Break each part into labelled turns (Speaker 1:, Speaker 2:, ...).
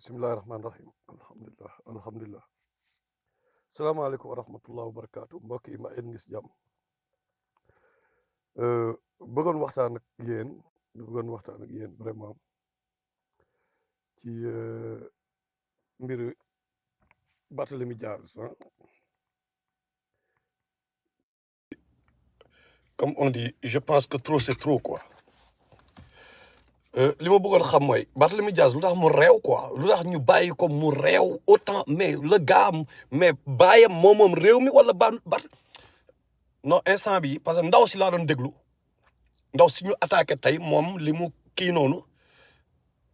Speaker 1: bismillahi rahmaani rahim alhamdulilah salaamaaleykum wa rahmatullah wa barakaatu mbokk yi ma yéen ngi si jàmm bëggoon waxtaan ak yéen vraiment ci mbiru Barthélemy Dias comme on dit je pense que trop c'est trop quoi li ma bëggoon xam mooy Barthélemy Dias lu tax mu réew quoi lu tax ñu bàyyi ko mu réew autant mais le gars mais bàyyam moom réew mi wala non instant bi parce que ndaw si laa doon déglu ndaw si ñu attaqué tey moom li mu kii noonu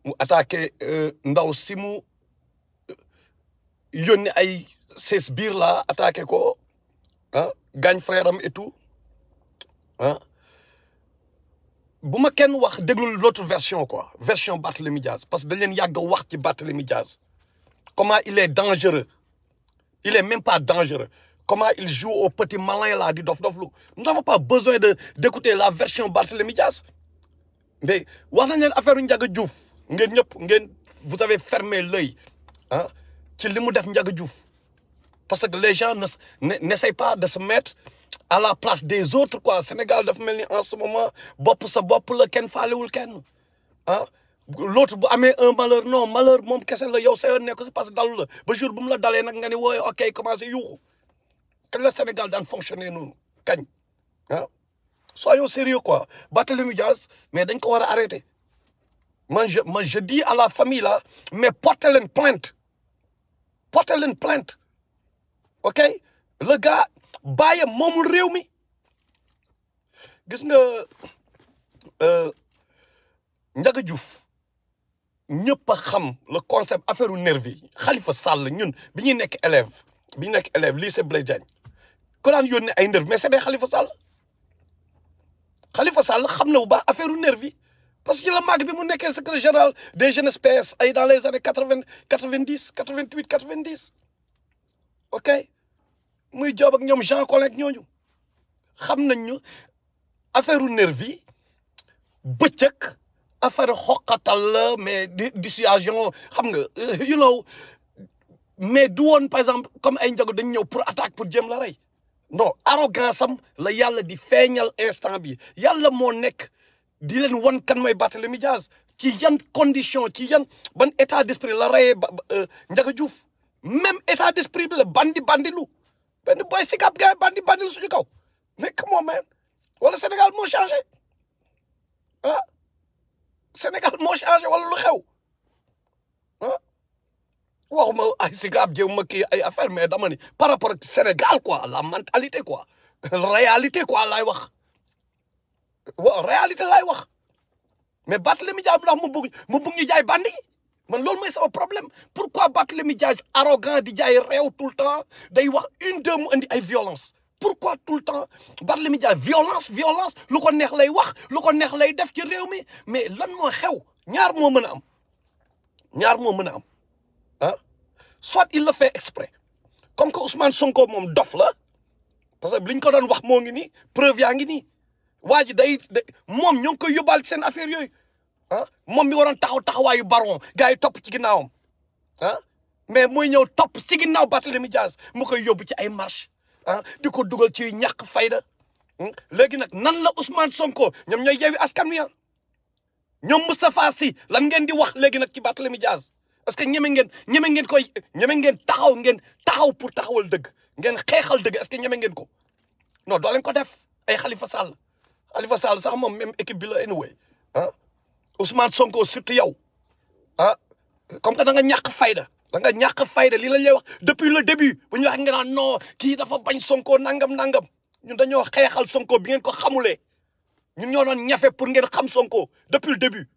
Speaker 1: mu attaqué ndaw si mu yónni ay ses biir la attaqué ko gaañ frère am et tout bu ma kenn wax déglu l'autre version quoi version Barthélemy Dias parce que dañ leen yàgg wax ci Barthélemy Dias comment il est dangereux il est même pas dangereux comment il joue au petit malin là di dof-doflu nous n'avons pas besoin d'écouter la version Barthélemy Dias mais wax nañ leen affaire Ndiaga Diouf ngeen ñëpp ngeen vous avez fermé l'œil ci li mu def Ndiaga Diouf parce que les gens n'essayent pas de se mettre à la place des autres quoi Sénégal dafa mel ni en ce moment bopp sa bopp la kenn faalewul kenn l'autre bu amee un malheur non malheur moom kese la yow sa yoon nekk si parce que dalu la ba jour bu mu la dalee nag nga ni wooye ok commencé yuuxu kañ la Sénégal daan fonctionner noonu kañ soyons sérieux quoi Barthélemy Dias mais dañ ko war a arrêter man je dis à la famille là mais portez leen plainte ok le gars bàyyam moomul réew mi gis nga Ndiaga Diouf ñëpp a xam le concept affaire u nervi Khalifa Sall ñun bi ñuy nekk élève lycée Blaise Diagne ko daan yónnee ay nervi mais c'est des Khalifa Sall xam na bu baax affaire u nervi parce que la màgg bi mu nekkee secrétaire général des jeunes PS ay dans les années 90 88 90 ok muy job ak ñoom Jean Collin ñooñu xam nañ ñu affaire u nervi bëccëg affaire xoqatal la mais dissuasion xam nga you know mais du woon par exemple comme ay njago dañ ñëw pour attaque pour jéem la rey non arrogance am la yàlla di feeñal instant bi yàlla moo nekk di leen wan kan mooy Barthélemy Dias ci yan condition ci yan ban état d'esprit la reyee Ndiaga Diouf même état d'esprit bi la bandilu benn boy sikap gars bandilu suñu kaw mais comment man wala Sénégal moo changé Sénégal moo changé wala lu xew waxuma ay sikap jéem ma kii ay affaire mais dama ni par rapport ak Sénégal quoi la mentalité quoi réalité quoi laay wax réalité laay wax mais Barthélemy Dias ndax mu bëgg ñu jaay bandi man loolu mooy sama problème pourquoi Barthélemy Dias arrogant di jaay réew tout le temps day wax une deux mu indi ay violence pourquoi tout le temps Barthélemy Dias violence lu ko neex lay wax lu ko neex lay def ci réew mi mais lan moo xew ñaar moo mën a am soit il le fait exprès comme que Ousmane Sonko moom dof la parce que liñ ko doon wax moo ngi nii preuve yaa ngi nii waa ji day moom ñoo ngi koy yóbbaal seen affaire yooyu moom mi waroon taxawaayu baron gars yi topp ci ginnaawam mais mooy ñëw topp ci ginnaaw Barthélemy Dias mu koy yóbbu ci ay marche di ko dugal ci ñàkk fayda léegi nag nan la Ousmane Sonko ñoom ñooy Yewwi Askan Wi ñoom Moustapha Sy lan ngeen di wax léegi nag ci Barthélemy Dias parce que ñeme ngeen taxaw pour taxawal dëgg ngeen xeexal dëgg est-ce que ñeme ngeen ko non doo leen ko def ay Khalifa Sall sax moom même équipe bi la anyway Ousmane Sonko surtout yow comme que da nga ñàkk fayda lii lañ lay wax depuis le début bu ñu wax nga naan non kii dafa bañ Sonko nangam ñun dañoo xeexal Sonko bi ngeen ko xamulee ñun ñoo doon ñafe pour ngeen xam Sonko depuis le début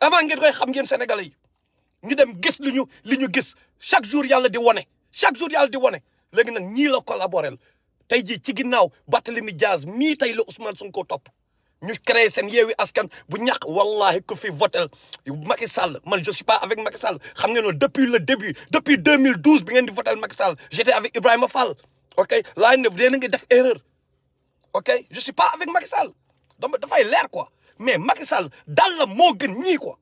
Speaker 1: avant ngeen koy xam ngeen Sénégalais yi ñu dem gis li ñu gis chaque jour yàlla di wone léegi nag ñii la collaborer tey jii ci ginnaaw Barthélemy Dias mii tey la Ousmane Sonko topp ñu créé seen Yewwi Askan bu ñàkk wallahi ku fi votel Macky Sall man je suis pas avec Macky Sall xam ngeen ne depuis le début depuis 2012 bi ngeen di votel Macky Sall j'étais avec Ibrahima Fall ok laa ne yéen a ngi def erreur ok je suis pas avec Macky Sall donc dafay leer quoi mais Macky Sall daal la moo gën ñii quoi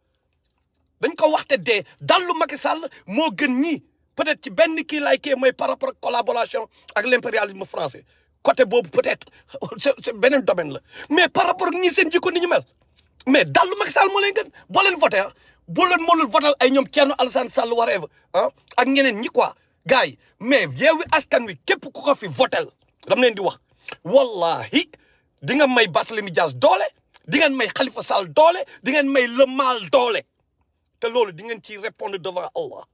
Speaker 1: dañ ko waxte dee dallu Macky Sall moo gën ñii peut-être ci benn kii lay kii mooy par rapport ak collaboration ak l'impérialisme français côté boobu peut-être c'est beneen domaine la mais par rapport ak ñii seen jikko ni ñu mel mais dallu Macky Sall moo leen gën boo leen voté ah boo leen mënul votal ay ñoom Thierno Alassane Sall whatever ah ak ñeneen ñi quoi gars yi mais Yewwi Askan Wi képp ku ko fi votel dam leen di wax wallahi di nga may Barthélemy Dias doole di ngeen may Khalifa Sall doole di ngeen may le mal doole te loolu di ngeen ci répondre devant Allah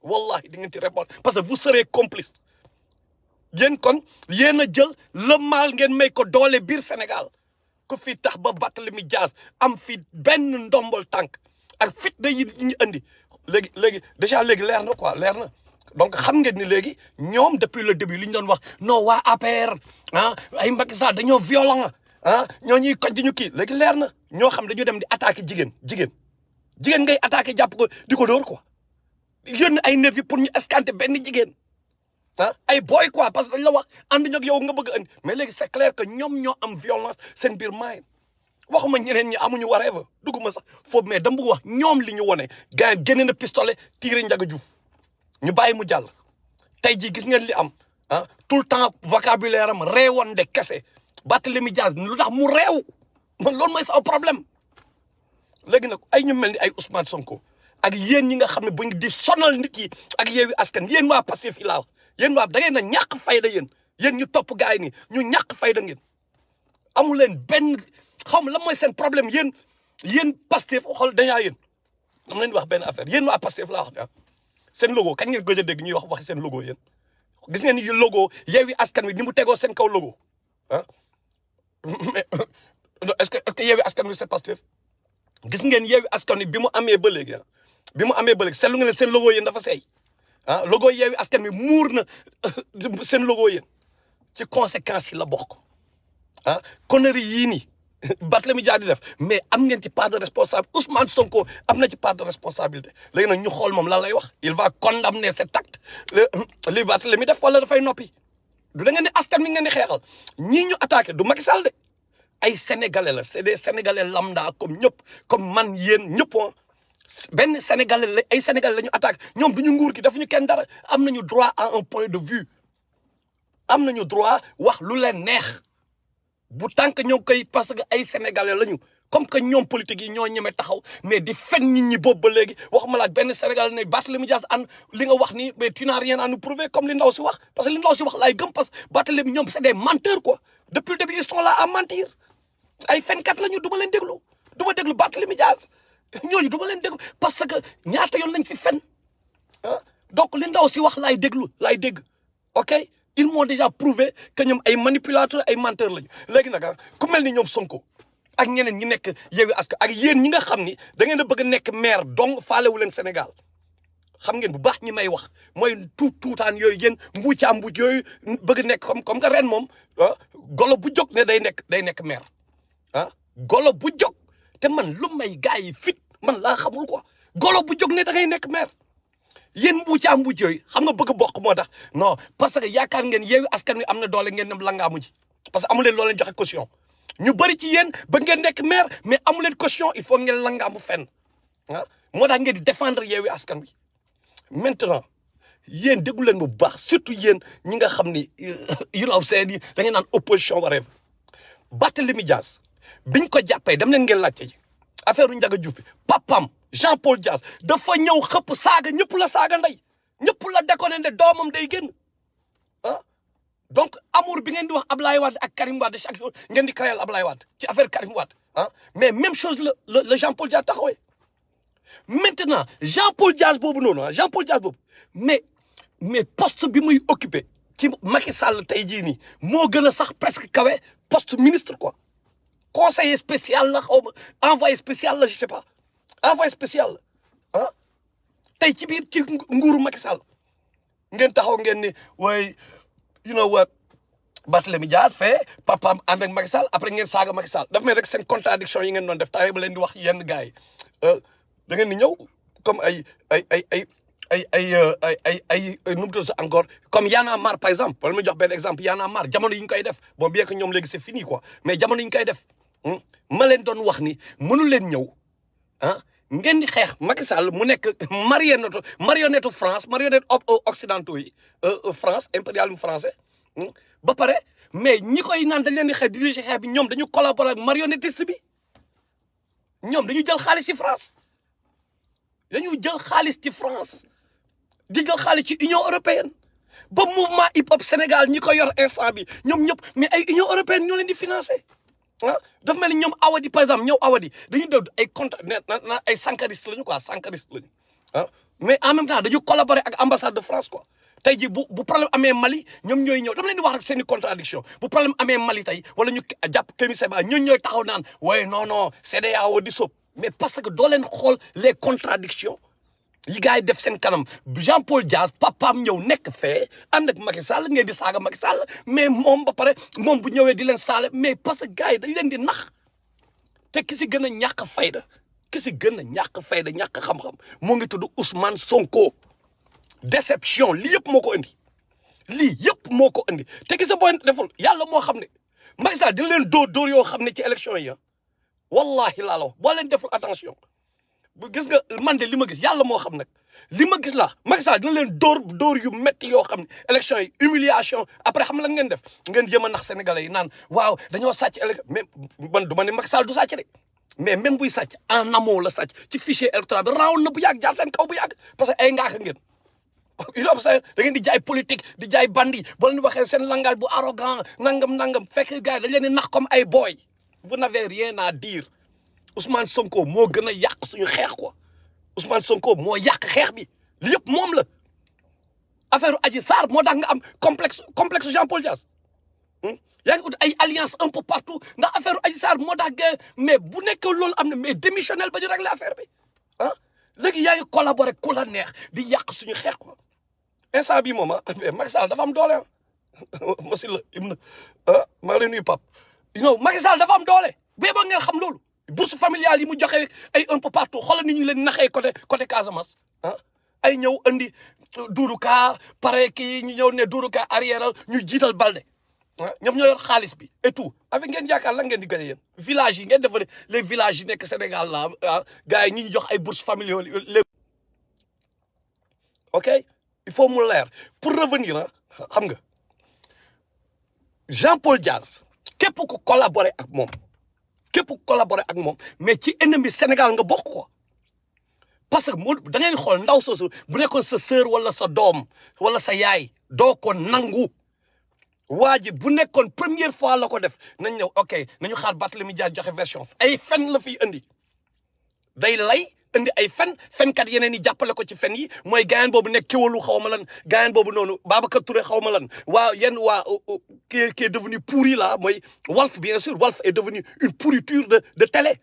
Speaker 1: wallahi di ngeen ci répondre parce que vous serez complice yéen kon yéen a jël le mal ngeen may ko doole biir Sénégal ku fi tax ba Barthélemy Dias am fi benn ndombol tànk ak fit da yi ñu andi léegi déjà léegi leer na quoi leer na donc xam ngeen ni léegi ñoom depuis le début li ñu doon wax non waa APR ah ay Macky Sall dañoo violent ah ñoo ñuy koj di ñu kii léegi leer na ñoo xam dañu dem di attaquer jigéen ngay attaquer jàpp ko di ko dóor quoi yónni ay nervi pour ñu escanter benn jigéen ah ay boy quoi parce que dañ la wax ànd ñoo ak yow nga bëgg a andi mais léegi c'est clair que ñoom ñoo am violence seen biir maay waxuma ñeneen ñi amuñu whatever dugguma sax foofu mais dama bëgg wax ñoom li ñu wone gars yi génne na pistolet tiré Ndiaga Diouf ñu bàyyi mu jàll tey jii gis ngeen li am ah tout le temps vocabulaire am réewoon de kese Barthélemy Dias lu tax mu réew man loolu mooy sama problème léegi nag ay ñu mel ni ay Ousmane Sonko ak yéen ñi nga xam ne buñ di sonal nit yi ak Yewwi Askan yéen waa Pastef yi laa yéen waa da ngeen a ñàkk fayda yéen ñu topp gars yi nii ñu ñàkk fayda ngeen amu leen benn xaw ma lan mooy seen problème yéen Pastef xool déjà yéen dama leen di wax benn affaire yéen waa Pastef laa wax seen logo kañ ngeen gëj a dégg ñuy wax seen logo yéen gis ngeen ni logo Yewwi Askan Wi ni mu tegoo seen kaw logo ah mais est-ce que Yewwi Askan Wi c'est Pastef gis ngeen Yewwi Askan Wi bi mu amee ba léegi seetlu ngeen seen logo yéen dafa seey ah logo Yewwi Askan Wi muur na seen logo yéen ci conséquences yi la bokk ah conneries yii nii Barthélemy Dias di def mais am ngeen ci part de responsable Ousmane Sonko am na ci part de responsabilité léegi nag ñu xool moom lan lay wax il va condamner cet acte li Barthélemy def wala dafay noppi du da ngeen di askan wi ngeen di xeexal ñii ñu attaqué du Macky Sall de ay sénégalais la c'est des sénégalais lambda comme ñëpp comme man yéen ñëpp benn sénégalais la ay sénégalais la ñu attaqué ñoom du ñu nguur gi defuñu kenn dara am nañu droit à un point de vue am nañu droit wax lu leen neex. bu tànk ñoo koy parce que ay sénégalais lañu comme que ñoom politique yi ñoo ñeme taxaw mais di fen nit ñi boobu ba léegi waxuma la benn sénégalais ne Barthélemy Dias an li nga wax nii mais tu n'as rien à nous prouver comme li ndaw si wax parce que li ndaw si wax laay gëm parce que Barthélemy ñoom c'est des menteurs quoi depuis le début ils sont là à mentir ay fenkat lañu du ma leen déglu du ma déglu Barthélemy Dias ñooñu du ma leen déglu parce que ñaata yoon lañ fi fen ah donc li ndaw si wax laay dégg ok. Ils m'ont déjà prouvé que ñoom ay manipulateurs ay menteurs lañu léegi nag ku mel ni ñoom Sonko ak ñeneen ñi nekk Yewwi Askan ak yéen ñi nga xam ni da ngeen a bëgg a nekk maire donc faalewu leen Sénégal xam ngeen bu baax ñi may wax mooy tuutaan yooyu yéen mbuucaa mbuuc yooyu bëgg nekk comme que ren moom golo bu jóg ne day nekk maire ah golo bu jóg te man lu may gars yi fit man laa xamul quoi golo bu jóg ne da ngay nekk maire. yéen mbuucaa mbuuc yooyu xam nga bëgg bokk moo tax non parce que yaakaar ngeen Yewwi Askan Wi am na doole ngeen dem langaamu ji parce que amu leen loo leen joxe caution ñu bëri ci yéen ba ngeen nekk maire mais amu leen caution il faut ngeen langaamu fenn ah moo tax ngeen di défendre Yewwi Askan Wi maintenant yéen déglu leen bu baax surtout yéen ñi nga xam ni seen yi da ngeen naan opposition wareef Barthélemy Dias biñ ko jàppee dem leen ngeen laajte ji affaire u Ndiaga Diouf papam Jean-Paul Dias dafa ñëw xëpp saaga ñëpp la saaga ndey ñëpp la déconné ne doomam day génn ah donc amour bi ngeen di wax Ablaye Wade ak Karim Wade chaque jour ngeen di créer Ablaye Wade ci affaire Karim Wade ah mais même chose la Jean-Paul Dias taxawee maintenant Jean-Paul Dias boobu noonu Jean-Paul Dias boobu mais poste bi muy occupé ci Macky Sall tey jii nii moo gën a sax presque kawe poste ministre quoi conseiller spécial la xaw ma envoyé spécial la je sais pas envoyé spécial la ah tey ci biir ci nguuru Macky Sall ngeen taxaw ngeen ni way you know what Barthélemy Dias fait papaam ànd ak Macky Sall après ngeen saaga Macky Sall daf may rek seen contradiction yi ngeen doon def taay ba leen di wax yenn gars yi da ngeen di ñëw comme nu mu tudd encore comme Y'en a marre par exemple wala ma jox benn exemple Y'en a marre jamono yi ñu koy def bon bien que ñoom léegi c'est fini quoi mais jamono yi ñu koy def ma leen doon wax ni mënu leen ñëw ah ngeen di xeex Macky Sall mu nekk marionnette France marionnette occidentaux yi France impérialisme français ba pare mais ñi koy naan dañ leen di xeex diriger xeex bi ñoom dañu collaborer ak marionnettiste bi ñoom dañu jël xaalis ci France dañu jël xaalis ci France di jël xaalis ci Union européenne ba mouvement hip hop Sénégal ñi ko yor instant bi ñoom ñëpp mais ay Union européenne ñoo leen di financer ah dafa mel ni ñoom Awadi par exemple ñëw Awadi dañuy def ay contrat na ay sankariste lañu quoi sankariste lañu ah mais en même temps dañu collaborer ak ambassade de France quoi tey ji bu problème amee Mali ñoom ñooy ñëw dama leen di wax rek seen i contradiction bu problème amee Mali tey wala ñu jàpp Kémi Séba ñooñu ñooy taxaw naan waaye non CEDEAO di sóob mais parce que doo leen xool les contradictions yi gars yi def seen kanam Jean-Paul Dias papaam ñëw nekk fee ànd ak Macky Sall ngeen di saaga Macky Sall mais moom ba pare moom bu ñëwee di leen saale mais parce que gars yi dañ leen di nax te ki si gën a ñàkk fayda ñàkk xam-xam moo ngi tudd Ousmane Sonko déception lii yëpp moo ko indi te gis nga boo deful yàlla moo xam ne Macky Sall dina leen dóor yoo xam ne ci élection yi wallahi laa la wax boo leen deful attention bu gis nga man de li ma gis yàlla moo xam nag li ma gis la Macky Sall dina leen dóor yu métti yoo xam ne élection yi humiliation après xam lan ngeen def ngeen jéem a nax sénégalais yi naan waaw dañoo sàcc élection mais man du ma ne Macky Sall du sàcc de mais même buy sàcc en amont la sàcc ci fichier électoral bi raawoon na bu yàgg jaar seen kaw bu yàgg parce que ay ngaaka ngeen da ngeen di jaay politique di jaay bandi boo leen waxee seen langage bu arrogant nangam fekk gars yi dañ leen di nax comme ay boy vous n'avez rien à dire Ousmane Sonko moo gën a yàq suñu xeex quoi Ousmane Sonko moo yàq xeex bi li yëpp moom la affaire Adji Sarr moo tax nga am complexe Jean-Paul Dias yaa ngi ut ay alliance un peu partout ndax affaire Adji Sarr moo tax nga mais bu nekk loolu am na mais démissionnel ba ñu régler affaire bi ah léegi yaa ngi collaborer ku la neex di yàq suñu xeex quoi instant bii moom Macky Sall dafa am doole masil la im na maa ngi lay nuyu Pape Macky Sall dafa am doole bee ba ngeen xam loolu bourse familiale yi mu joxe ay un peu partout xoolal ni ñu leen naxee côté Casamance ay ñëw andi Doudou Ka pare kii ñu ñëw ne Doudou Ka arrière ñu jiital Balde ñoom ñoo yor xaalis bi et tout avec ngeen yaakaar lan ngeen di gagné yéen village yi ngeen defal les villages yi nekk Sénégal la gars yi ñi ñu jox ay bourse familiale les ok il faut mu leer pour revenir xam nga Jean-Paul Dias képp ku collaborer ak moom mais ci ennemi Sénégal nga bokk ko parce que moo da ngeen xool ndaw soosu bu nekkoon sa sœur wala sa doom wala sa yaay doo ko nangu waa ji bu nekkoon première fois la ko def nañ ñëw ok nañu xaar Barthélemy Dias joxe version ay fen la fiy indi day lay indi ay fenkat yeneen yi jàppale ko ci fen yi mooy gaayan boobu nekk kéwalu xaw ma lan gaayan boobu noonu Babacar Touré xaw ma lan waa yenn waa qui est devenu pourri là mooy Walf bien sûr Walf est devenu une pourriture de télé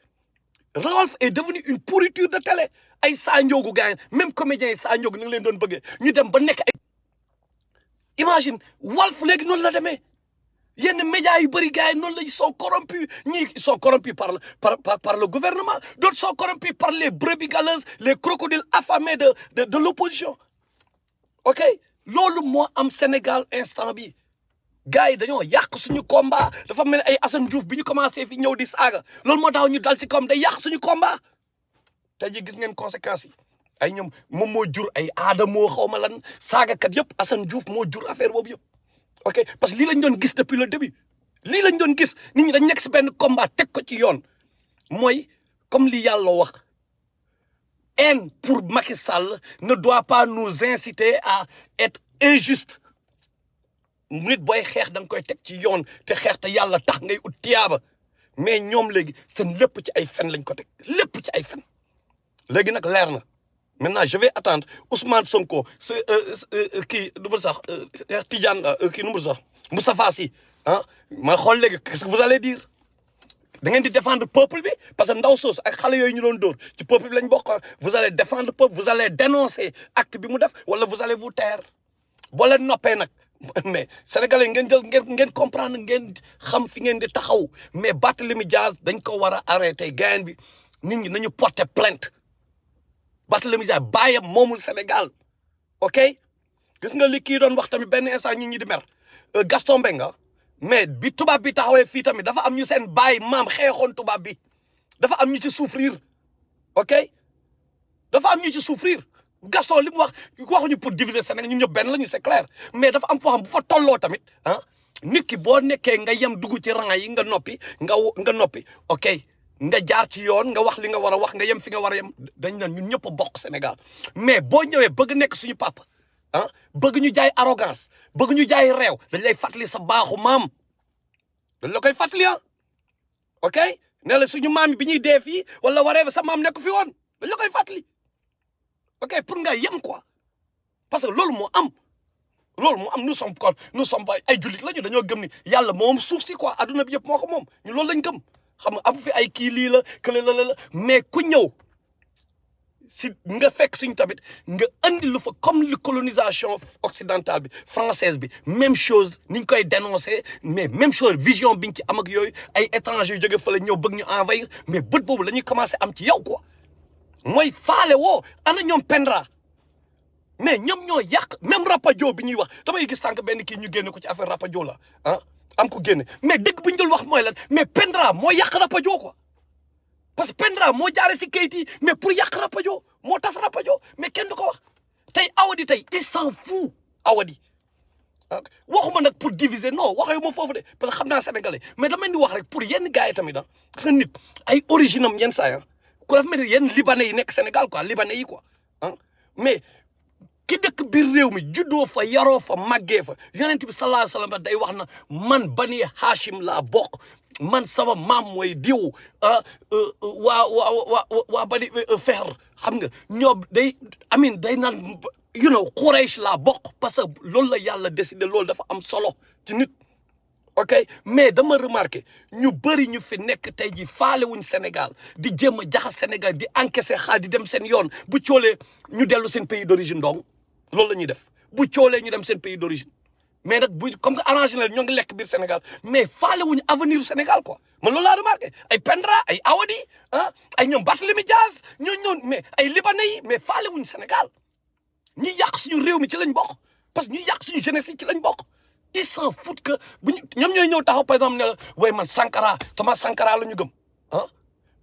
Speaker 1: Walf est devenu une pourriture de télé ay saa njoogu gaayan même comédiens yi saa njoogu ni nga leen doon bëggee ñu dem ba nekk ay imagine Walf léegi noonu la demee yenn médias yu bëri gars yi noonu la ils sont corrompus ñii ils sont corrompus par le gouvernement d'autres sont corrompus par les brebis galeuses les crocodiles affamés de l'opposition ok loolu moo am Sénégal instant bi gars yi dañoo yàq suñu combat dafa mel ay Assane Diouf bi ñu commencé fi ñëw di saaga loolu moo tax ñu dal ci comme day yàq suñu combat tey ji gis ngeen conséquences yi ay ñoom moom moo jur ay aadamoo xaw ma lan saagakat yëpp Assane Diouf moo jur affaire boobu yëpp ok parce que lii lañ doon gis depuis le début lii lañ doon gis nit ñi dañ nekk si benn combat teg ko ci yoon mooy comme li yàlla wax haine pour Macky Sall ne doit pas nous inciter à être injuste nit booy xeex da nga koy teg ci yoon te xeex te yàlla tax ngay ut tiyaaba mais ñoom léegi seen lépp ci ay fen lañ ko teg lépp ci ay fen léegi nag leer na maintenant je vais attendre Ousmane Sonko kii nu mu sax Tidiane kii nu mu sax Moustapha Sy ma xool léegi qu'est-ce que vous allez dire da ngeen di défendre peuple bi parce que ndaw soos ak xale yooyu ñu doon dóor ci peuple bi lañ bokk vous allez défendre peuple vous allez dénoncer acte bi mu def wala vous allez vous taire boo leen noppee nag mais sénégalais ngeen jël ngeen comprendre ngeen xam fi ngeen di taxaw mais Barthélemy Dias dañ ko war a arrêter gain bi nit ñi nañu porter plainte Barthélemy Dias bàyyam moomul Sénégal ok gis nga li kii doon wax tamit benn instant ñi di mer Gaston Mbengue mais bi tubaab bi taxawee fii tamit dafa am ñu seen baay maam xeexoon tubaab bi dafa am ñu ci souffrir ok dafa am ñu ci souffrir Gaston li mu wax waxuñu pour diviser Sénégal ñun ñëpp benn la ñu c'est clair mais dafa am foo xam bu fa tolloo tamit ah nit ki boo nekkee nga yem dugg ci rang yi nga noppi nga noppi ok nga jaar ci yoon nga wax li nga war a wax nga yem fi nga war a yem dañ naan ñun ñëpp a bokk Sénégal mais boo ñëwee bëgg nekk suñu papa ah bëgg ñu jaay arrogance bëgg ñu jaay réew dañ lay fàttali sa baaxu maam dañ la koy fàttali ah ok ne la suñu maam bi ñuy dee fii wala waree sa maam nekk fi woon dañ la koy fàttali ok pour nga yem quoi parce que loolu moo am nous sommes ay jullit lañu dañoo gëm ni yàlla moom suuf si quoi adduna bi yëpp moo ko moom ñu loolu lañ gëm xam nga amu fi ay kii lii la kële la mais ku ñëw si nga fekk suñu tamit nga andi lu fa comme li colonisation occidentale bi française bi même chose niñ koy dénoncer mais même chose vision biñ ci am ak yooyu ay étrangers yu jóge fa la ñëw bëgg ñu envahir mais bët boobu la ñuy commencer am ci yow quoi mooy faale woo ana ñoom Pendra mais ñoom ñoo yàq même Rapadio bi ñuy wax damay gis sànq benn kii ñu génne ko ci affaire Rapadio la ah am ko génne mais dëgg bu ñu dul wax mooy lan mais Pendra moo yàq Rapadio quoi parce que Pendra moo jaare si kayit yi mais pour yàq Rapadio moo tas Rapadio mais kenn du ko wax tey Awadi tey il s'en fout Awadi waxuma nag pour diviser non waxee ma foofu de parce que xam naa sénégalais mais dama leen di wax rek pour yenn gars yi tamit ah parce que nit ay origine am yenn saa ku dafa mel ni yenn libanais yi nekk Sénégal quoi libanais yi quoi ah mais ki dëkk biir réew mi juddoo fa yaroo fa màggee fa yonent bi sallallahu alayhi wa sallam day wax na man bani Hachim laa bokk man sama maam mooy diw waa bani Fehr xam nga ñoom day amin day naan Quraysh laa bokk parce que loolu la yàlla décidé loolu dafa am solo ci nit ok mais dama remarqué ñu bëri ñu fi nekk tey ji faale wuñ Sénégal di jéem a jaxas Sénégal di encaisser xaalis di dem seen yoon bu coolee ñu dellu seen pays d'origine donc loolu la ñuy def bu coolee ñu dem seen pays d'origine mais nag bu comme que arrangé na ñoo ngi lekk biir Sénégal mais faale wuñu avenir du Sénégal quoi man loolu laa remarqué ay Pendra ay Awadi ah ay ñoom Barthélemy Dias ñoo mais ay libanais yi mais faale wuñu Sénégal ñi yàq suñu réew mi ci lañ bokk parce que ñi yàq suñu jeunesse yi ci lañ bokk ils s'en foutent que ñoom ñooy ñëw taxaw par exemple ne la way man Sankara Thomas Sankara la ñu gëm ah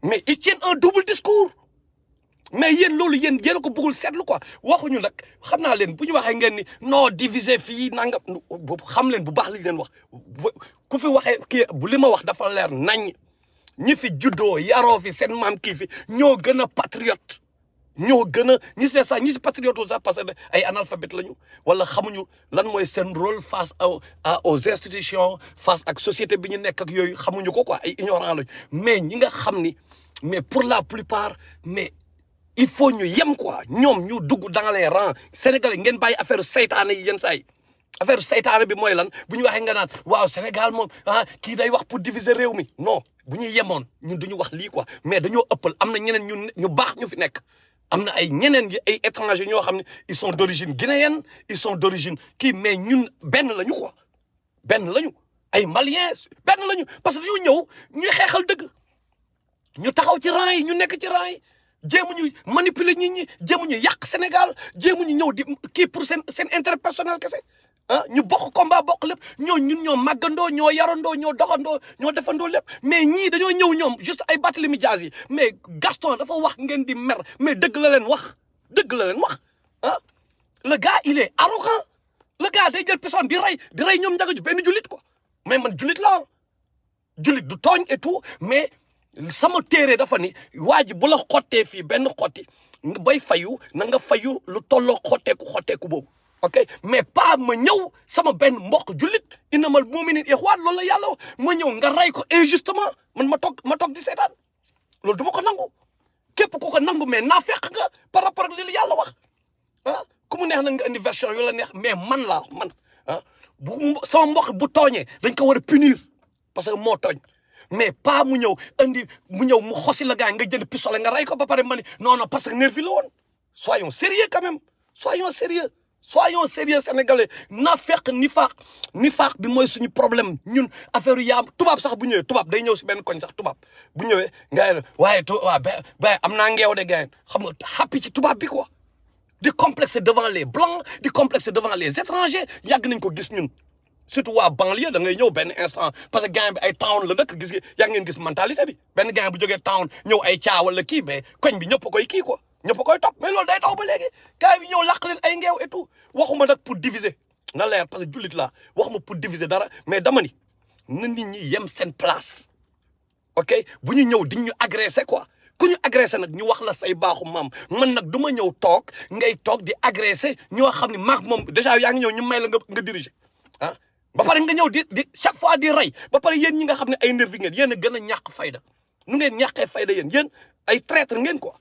Speaker 1: mais ils tiennent un double discours mais yéen loolu yéen a ko bëggul seetlu quoi waxuñu nag xam naa leen bu ñu waxee ngeen ni non diviser fii nangam xam leen bu baax li leen wax ku fi waxee kii bu li ma wax dafa leer nañ ñi fi juddoo yaroo fi seen maam kii fi ñoo gën a patriote ñoo gën a ñi si sax ñi si patriote sax parce que ay analphabète lañu wala xamuñu lan mooy seen rôle face aux institutions face ak société bi ñu nekk ak yooyu xamuñu ko quoi ay ignorant lañu mais ñi nga xam ni mais pour la plupart mais il faut ñu yem quoi ñoom ñu dugg dans les rangs sénégalais ngeen bàyyi affaire saytaane yi yenn saa yi affaire saytaane bi mooy lan bu ñu waxee nga naan waaw Sénégal moom kii day wax pour diviser réew mi non bu ñu yemoon ñun duñu wax lii quoi mais dañoo ëppal am na ñeneen ñu baax ñu fi nekk am na ay ñeneen ay étrangers ñoo xam ne ils sont d'origine guinéenne ils sont d'origine kii mais ñun benn lañu quoi benn lañu ay maliens benn lañu parce que dañoo ñëw ñuy xeexal dëgg ñu taxaw ci rang yi ñu nekk ci rang yi jéemuñu manipuler nit ñi jéemuñu yàq Sénégal jéemuñu ñëw di kii pour seen intérêt personnel kese ñu bokk combat bokk lépp ñun ñoo màggandoo ñoo yarandoo ñoo doxandoo ñoo defandoo lépp mais ñii dañoo ñëw ñoom juste ay Barthélemy Dias yi mais Gaston dafa wax ngeen di mer mais dëgg la leen wax le gars il est arrogant le gars day jël personne di rey ñoom njaga ju benn jullit quoi mais man jullit la jullit du tooñ et tout mais sama téere dafa ni waa ji bu la xottee fii benn xotti bay fayu na nga fayu lu tolloo xotteeku boobu ok mais pas ma ñëw sama benn mbokk jullit innamal mu'minina ixwaan loolu la yàlla ma ñëw nga rey ko injustement man ma toog di seetaan loolu du ma ko nangu képp ku ko nangu mais naa fekk nga par rapport ak li la yàlla wax ku mu neex na nga indi version yu la neex mais man bu sama mbokk bu tooñee dañ ko war a punir parce que moo tooñ mais pas mu ñëw mu xosi la gars nga jënd pistolet nga rey ko ba pare ma ni non parce que nervi la woon soyons sérieux quand même soyons sérieux sénégalais na fekk nifaaq bi mooy suñu problème ñun affaire yaam tubaab sax bu ñëwee tubaab day ñëw si benn koñ sax tubaab bu ñëwee gars yi waaye ba am naa ngeew de gars xam nga happy ci tubaab bi quoi di complexer devant les blancs di complexer devant les étrangers yàgg nañ ko gis ñun surtout waa banlieue da ngay ñëw benn instant parce que gars bi ay town la dëkk gis ngeen gis mentalité bi benn gars bu jógee town ñëw ay caa wala kii mais koñ bi ñëpp koy kii quoi ñëpp a koy topp mais loolu day taw ba léegi gars yi ñëw làq leen ay ngeew et tout waxuma nag pour diviser na leer parce que jullit laa waxuma pour diviser dara mais dama ni na nit ñi yem seen place ok bu ñu ñëw di ñu agressé quoi ku ñu agressé nag ñu wax la say baaxu maam man nag du ma ñëw toog ngay toog di agressé ñoo xam ne maak moom déjà yaa ngi ñëw ñu may la nga diriger ah ba pare nga ñëw di chaque fois di rey ba pare yéen ñi nga xam ne ay nervi ngeen yéen a gën a ñàkk fayda nu ngeen ñàkkee fayda yéen ay traître ngeen quoi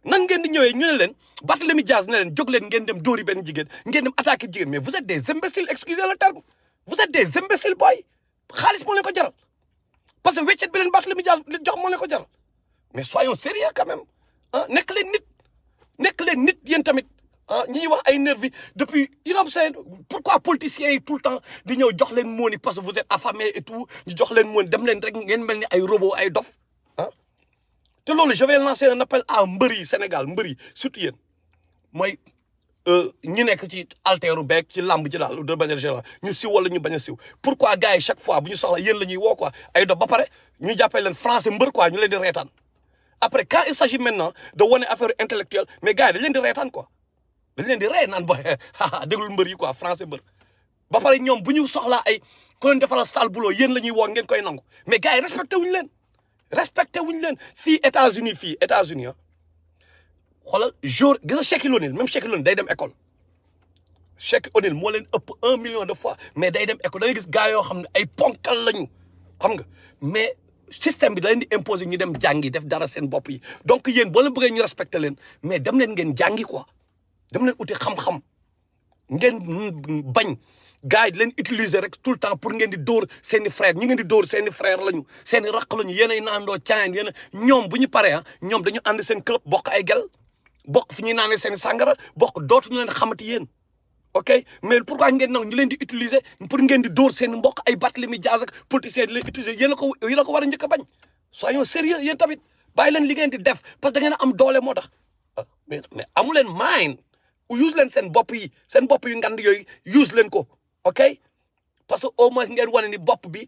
Speaker 1: nan ngeen di ñëwee ñu ne leen Barthélemy Dias ne leen jóg leen ngeen dem dóori benn jigéen ngeen dem attaquer jigéen mais vous êtes des imbéciles excusez le terme vous êtes des imbéciles boy xaalis moo leen ko jaral parce que weccet bi leen Barthélemy Dias jox moo leen ko jaral mais soyons sérieux quand même ah nekk leen nit yéen tamit ah ñi ñuy wax ay nervi depuis you know what I'm saying pourquoi politiciens yi tout le temps di ñëw jox leen mooni parce que vous êtes affamés et tout ñu jox leen mooni dem leen rek ngeen mel ni ay robot ay dof ah te loolu je vais lancer un appel à mbër yi Sénégal mbër yi surtout yéen mooy ñu nekk ci alteeru beeg ci lamb ji daal de manière générale ñu siw wala ñu bañ a siw pourquoi gars yi chaque fois bu ñu soxla yéen la ñuy woo quoi ay dof ba pare ñu jàppee leen français mbër quoi ñu leen di reetaan après quand il s'agit maintenant de wane affaire intellectuelle mais gars yi dañ leen di reetaan quoi dañ leen di ree naan ba déglul mbër yi quoi français mbër ba pare ñoom bu ñu soxlaa ay ku leen defaral sale boulot yéen la ñuy woo ngeen koy nangu mais gars yi respecté wuñu leen fii États-Unis ah xoolal jour gis nga Shaquille O'Neal même Shaquille O'Neal day dem école Shaquille O'Neal moo leen ëpp 1 million de fois mais day dem école da ngay gis gars yoo xam ne ay ponkal lañu xam nga mais système bi da leen di imposer ñu dem jàngi def dara seen bopp yi donc yéen boo leen bëggee ñu respecté leen mais dem leen ngeen jàngi quoi dem leen uti xam-xam ngeen bañ gars yi leen utiliser rek tout le temps pour ngeen di dóor seeni frère ñi ngeen di dóor seeni frère lañu seeni raq lañu yéenay naandoo caayan yéen ñoom bu ñu paree ah ñoom dañu ànd seen club bokk ay gel bokk fi ñuy naanee seen sàngara bokk dootuñu leen xamati yéen ok mais pourquoi ngeen nag ñu leen di utiliser pour ngeen di dóor seen mbokk ay Barthélemy Dias ak politiciens di leen utiliser yéen a ko war a njëkk a bañ soyons sérieux yéen tamit bàyyi leen li ngeen di def parce que da ngeen a am doole moo tax mais amu leen mind use leen seen bopp yu ngand yooyu use leen ko ok parce que au moins ngeen wane ni bopp bi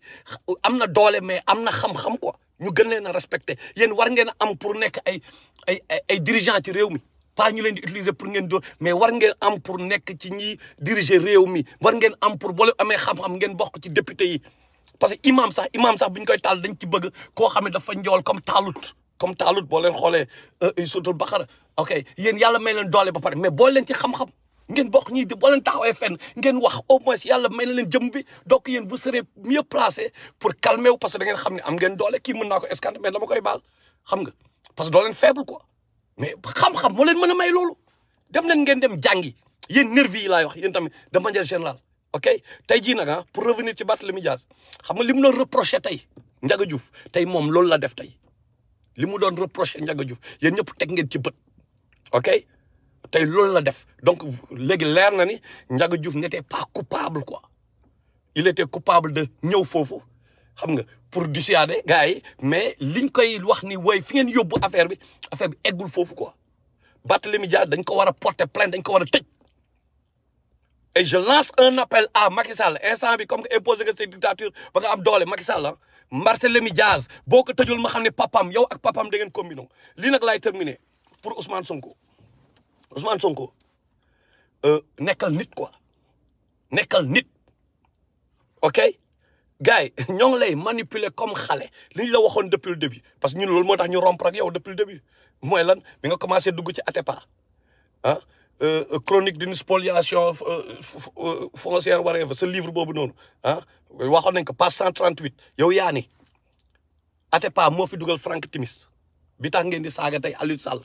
Speaker 1: am na doole mais am na xam-xam quoi ñu gën leen a respecté yéen war ngeen a am pour nekk ay dirigeant ci réew mi pas ñu leen di utiliser pour ngeen dóor mais war ngeen am pour nekk ci ñi diriger réew mi war ngeen am pour boole amee xam-xam ngeen bokk ci député yi parce que imam sax bu ñu koy taal dañ ci bëgg koo xam ne dafa njool comme taalut boo leen xoolee suratul Baqara ok yéen yàlla may leen doole ba pare mais boole leen ci xam-xam ngeen bokk ñii di boo leen taxawee fenn ngeen wax au moins yàlla may na leen jëm bi donc yéen vous serez mieux placé pour calmer wu parce que da ngeen xam ne am ngeen doole kii mën naa ko escanter mais dama koy baal xam nga parce que doo leen faible quoi mais xam-xam moo leen mën a may loolu dem leen ngeen dem jàngi yéen nervi yi laay wax yéen tamit de manière générale ok tey jii nag pour revenir ci Barthélemy Dias xam nga li mu doon reproché tey Ndiaga Diouf tey moom loolu la def tey li mu doon reproché Ndiaga Diouf yéen ñëpp teg ngeen ci bët ok tey loolu la def donc léegi leer na ni Ndiaga Diouf n'était pas coupable quoi il était coupable de ñëw foofu xam nga pour dissuader gars yi mais liñ koy wax ni woy fi ngeen yóbbu affaire bi eggul foofu quoi Barthélemy Dias dañ ko war a porter plainte dañ ko war a tëj et je lance un appel à Macky Sall instant bi comme que imposé nga cette dictature ba nga am doole Macky Sall ah Barthélemy Dias boo ko tëjul ma xam ne papam yow ak papam da ngeen combino lii nag laay terminer pour Ousmane Sonko nekkal nit quoi nekkal nit ok gars yi ñoo ngi lay manipuler comme xale li ñu la waxoon depuis le début parce que ñun loolu moo tax ñu rompre ak yow depuis le début mooy lan bi nga commencé dugg ci Atepa ah chronique d'une spoliation foncière waree fa sa livre boobu noonu ah waxoon nañ ko page 138 yow yaa ni Atepa moo fi dugal Franck Timis bi tax ngeen di saaga tey Aliou Sall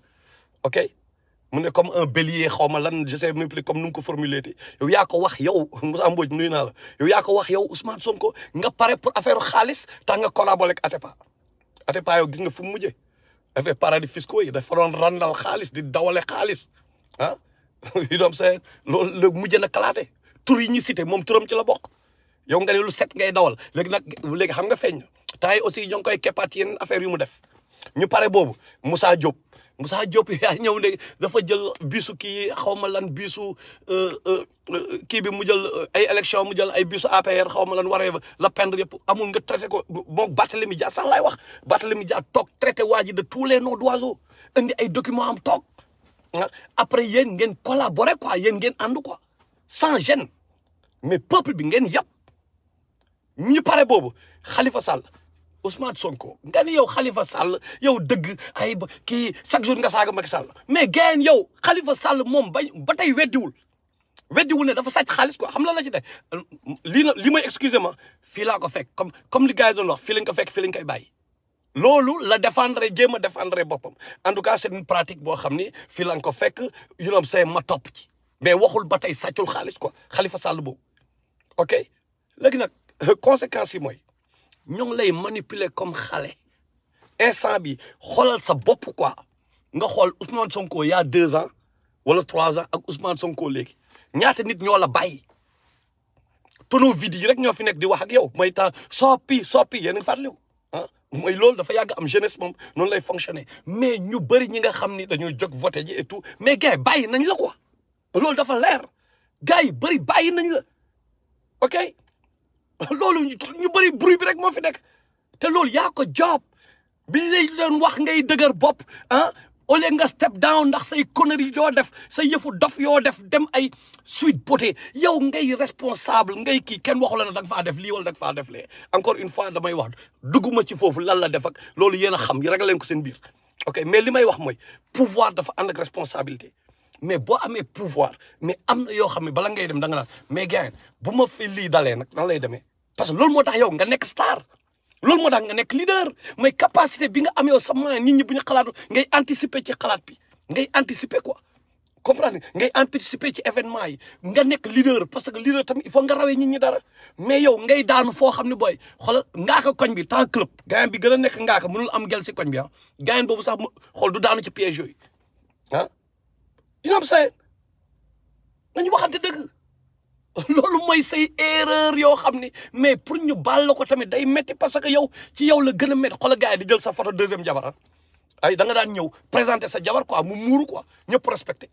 Speaker 1: ok mu ne comme un bélier xaw ma lan je sais même plus comme nu mu ko formulé te yow yaa ko wax yow Moussa Mbodj nuyu naa la yow yaa ko wax yow Ousmane Sonko nga pare pour affaire xaalis tax nga collaborer ak Atepa yow gis nga fu mu mujjee affaire paradis fiscaux yi dafa doon randal xaalis di dawale xaalis ah yu doom seen loolu la mujjee na kalaate tur yi ñuy cité moom turam ci la bokk yow nga ne lu set ngay dawal léegi xam nga feeñ temps yi aussi ñoo ngi koy keppaat yeneen affaire yu mu def ñu pare boobu Moussa Diop yaa ñëw léegi dafa jël bisu kii xaw ma lan bisu kii bi mu jël ay élection mu jël ay bisu APR xaw ma lan waree la pendre yëpp amul nga traité ko moom Barthélemy Dias sax laay wax Barthélemy Dias toog traité waa ji de tous les noms d'oiseaux indi ay documents am toog après yéen ngeen collaborer quoi yéen ngeen ànd quoi sans gêne mais peuple bi ngeen yàpp ñu pare boobu Khalifa Sall Ousmane Sonko nga ni yow Khalifa Sall yow dëgg ay kii chaque jour nga saaga Macky Sall mais gayen yow Khalifa Sall moom ba tey weddiwul ne dafa sàcc xaalis quoi xam la la ci def li may excusez moi fii laa ko fekk comme li gars yi doon wax fii lañ ko fekk fii lañ koy bàyyi loolu la défendre jéem a défendre boppam en tout cas c'est une pratique boo xam ni fii lañ ko fekk say ma topp ci mais waxul ba tey sàccul xaalis quoi Khalifa Sall boobu ok léegi nag conséquences yi mooy ñoo ngi lay manipuler comme xale instant bi xoolal sa bopp quoi nga xool Ousmane Sonko il y a 2 ans wala 3 ans ak Ousmane Sonko léegi ñaata nit ñoo la bàyyi tonneau vide yi rek ñoo fi nekk di wax ak yow mooy temps soppi yéen a ngi fàttaliku mooy loolu dafa yàgg am jeunesse moom noonu lay fonctionner mais ñu bëri ñi nga xam ni dañoo jóg voté ji et tout mais gars yi bàyyi nañ la quoi loolu dafa leer gars yi bëri bàyyi nañ la ok loolu ñu bëri bruit bi rek moo fi nekk te loolu yaa ko job bi lay doon wax ngay dëgër bopp au lieu nga step down ndax say conneries yoo def say yëfu dof yoo def dem ay suite beauté yow ngay responsable ngay kii kenn waxu la ne da nga faa def lii wala da nga faa def lee encore une fois damay wax dugguma ci foofu lan la def ak loolu yéen a xam yi rek leen ko seen biir ok mais li may wax mooy pouvoir dafa ànd ak responsabilité mais boo amee pouvoir mais am na yoo xam ne bala ngay dem da nga naan mais gars bu ma fi lii dalee nag nan lay demee parce que loolu moo tax yow nga nekk star loolu moo tax nga nekk leader mooy capacité bi nga am yow sa moyen nit ñi bu ñu xalaatu ngay anticiper ci xalaat bi ngay anticiper quoi comprendre ngay anticiper ci événement yi nga nekk leader parce que leader tamit il faut nga rawee nit ñi dara mais yow ngay daanu foo xam ne booy xoolal ngaaka koñ bi temps club gayan bi gën a nekk ngaaka mënul am gel si koñ bi gayan boobu sax xool du daanu ci piège yooyu dina am say nañu waxante dëgg loolu mooy say erreur yoo xam ni mais pour ñu baal la ko tamit day metti parce que yow ci yow la gën a metti xoolal gars yi di jël sa photo deuxième jabar ay da nga daan ñëw présenter sa jabar quoi mu muuru quoi ñëpp respecté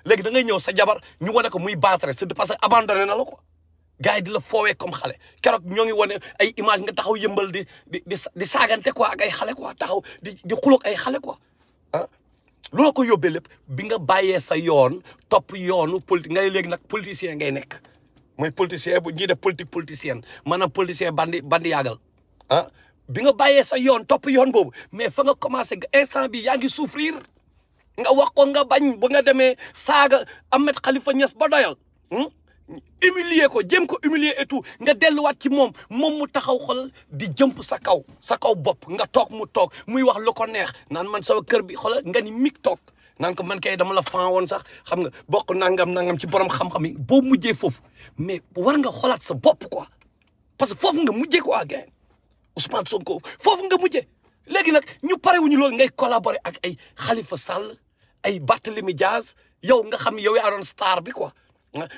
Speaker 1: léegi da ngay ñëw sa jabar ñu wane ko muy battre c'est parce que abandonné na la quoi gars yi di la foowee comme xale keroog ñoo ngi wane ay image nga taxaw yëmbal di saagante quoi ak ay xale quoi taxaw di xuloog ay xale quoi loolu ko yóbbee lépp bi nga bàyyee sa yoon topp yoonu politique ngay léegi nag politicien ngay nekk mooy politicien bu ñuy def politique politicienne maanaam politicien bandi yaagal bi nga bàyyee sa yoon topp yoon boobu mais fa nga commencé instant bi yaa ngi souffrir nga wax ko nga bañ ba nga demee saaga Ahmed Khalifa Niass ba doyal humilier ko jéem ko humilier et tout nga delluwaat ci moom mu taxaw xol di jëmp sa kaw bopp nga toog mu toog muy wax lu ko neex naan man sama kër bi xoolal nga ni mig toog naan ko man kay dama la fan woon sax xam nga bokk nangam ci borom xam-xam yi boo mujjee foofu mais war nga xolaat sa bopp quoi parce que foofu nga mujjee quoi gars Ousmane Sonko foofu nga mujjee léegi nag ñu parewuñu loolu ngay collaborer ak ay Khalifa Sall ay Barthélemy Dias yow nga xam yow yaa doon star bi quoi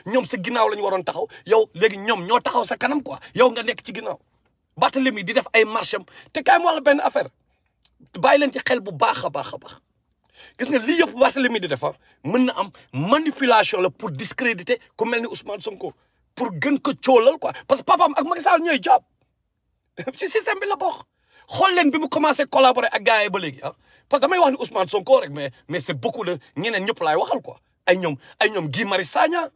Speaker 1: ñoom sa ginnaaw la ñu waroon taxaw yow léegi ñoom ñoo taxaw sa kanam quoi yow nga nekk ci ginnaaw Barthélemy di def ay marche am te kaay ma wax la benn affaire bàyyi leen ci xel bu baax a baax gis nga lii yëpp Barthélemy di def mën na am manipulation la pour discréditer ku mel ni Ousmane Sonko pour gën ko coolal quoi parce que papaam ak Macky Sall ñooy job ci système bi la bokk xool leen bi mu commencé collaborer ak gars yi ba léegi parce que damay wax ni Ousmane Sonko rek mais c'est beaucoup de ñeneen ñëpp laay waxal quoi ay ñoom Guy Marius Sagna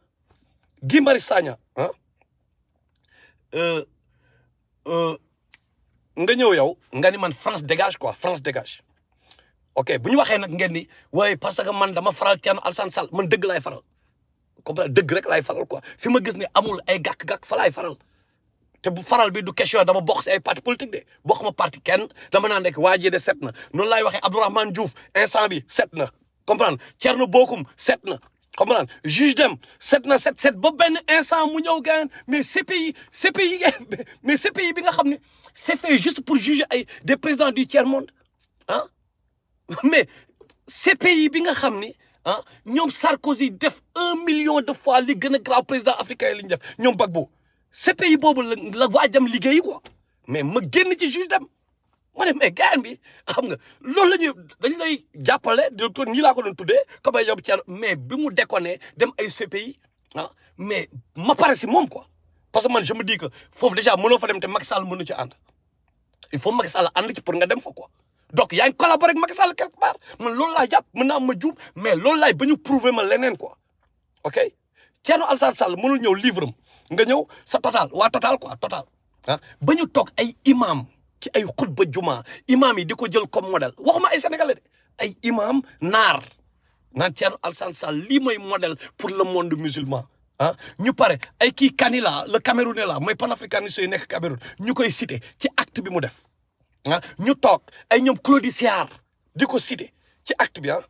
Speaker 1: nga ñëw yow nga ni man France dégage quoi France dégage ok bu ñu waxee nag ngeen ni waaye parce que man dama faral Thierno Alassane Sall man dëgg laay faral comme dëgg rek laay faral quoi fi ma gis ne amul ay gàkk-gàkk fa laay faral te bu faral bi du question dama bokk si ay parti politique de bokkuma parti kenn dama naan rek waa ji de set na noonu laay waxee Abdourahmane Diouf instant bi set na comprendre Thierno Bocoum set na comprendre juge dem set ba benn instant mu ñëw gën mais CPI bi nga xam ne c'est fait juste pour juger ay des présidents du tiers-monde mais CPI bi nga xam ni ñoom Sarkozy def 1 million de fois li gën a grave président africain yi li ñu def ñoom Gbagbo CPI boobu la waaj dem liggéeyi quoi mais ma génn ci juge dem ma ne mais gars bi xam nga loolu la ñuy dañ lay jàppale de ñi laa ko doon tuddee comme ay yob Thierno mais bi mu déconné dem ay CPI mais ma pare si moom quoi parce que man je me dis que foofu déjà mënoo fa dem te Macky Sall mënu ci ànd il faut Macky Sall ànd ci pour nga dem fa quoi donc yaa ngi collaboré ak Macky Sall quelque part man loolu laa jàpp mën naa ma juum mais loolu laay ba ñu prouver ma leneen quoi ok Thierno Alassane Sall mënul ñëw livre am nga ñëw sa total waa total quoi total ah ba ñu toog ay imam ci ay xutba juma imam yi di ko jël comme modèle waxuma ay sénégalais de ay imam naar naan Thierno Alassane Sall lii mooy modèle pour le monde musulman ah ñu pare ay kii Kanila le Camerounais la mooy panafricaniste yi nekk Cameroun ñu koy cité ci acte bi mu def ah ñu toog ay ñoom Claude Siard di ko cité ci acte bi ah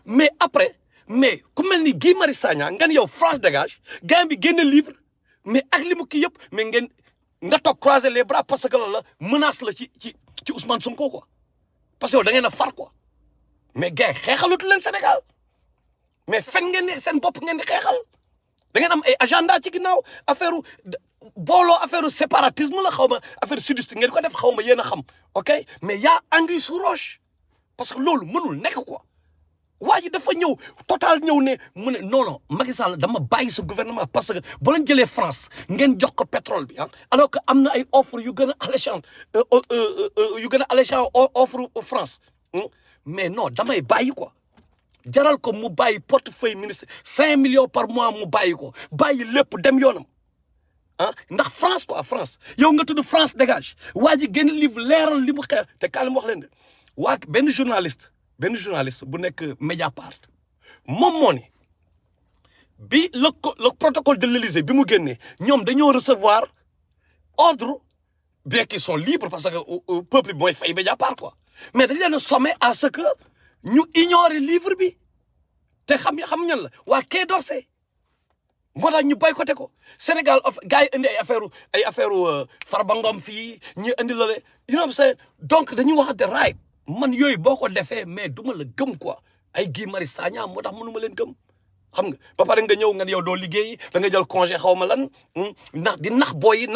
Speaker 1: mais après mais ku mel ni Guy Marius Sagna ngeen yow France dégage gars bi génne livre mais ak li mu kii yëpp mais ngeen nga toog croiser les bras parce que loolu la menace la ci Ousmane Sonko quoi parce que yow da ngeen a far quoi mais gars xeexalatu leen Sénégal mais fen ngeen ni seen bopp ngeen di xeexal da ngeen am ay agenda ci ginnaaw affaire booloo affaire séparatisme la xaw ma affaire sudiste ngeen ko def xaw ma yéen a xam ok mais y a anguille sous roche parce que loolu mënul nekk quoi waa ji dafa ñëw total ñëw ne mu ne non non Macky Sall dama bàyyi sa gouvernement parce que boo leen jëlee France ngeen jox ko pétrole bi ah alors que am na ay offre yu gën a alléchant offre France mais non damay bàyyi quoi jaral ko mu bàyyi portefeuille ministre 5 millions par mois mu bàyyi ko bàyyi lépp dem yoonam ah ndax France quoi France yow nga tudd France dégage waa ji génn livre leeral li mu xeex te kaale mu wax leen de waa benn journaliste bu nekk Mediapart moom moo ne bi le protocole de l'Élysée bi mu génnee ñoom dañoo recevoir ordre bien qu'ils sont libres parce que peuple bi mooy fay Mediapart quoi mais dañ leen a sommé à ce que ñu ignorer livre bi te xam ñan la waa Quai d'Orsay moo tax ñu boycotté ko Sénégal gars yi indi ay affaire Farba Ngom fii ñi indi la le you know what I'm saying donc dañuy waxante right man yooyu boo ko defee mais duma la gëm quoi ay Guy Marius Sagna moo tax mënuma leen gëm xam nga ba pare nga ñëw nga yow doo liggéey da nga jël congé xaw ma lan nax booy yi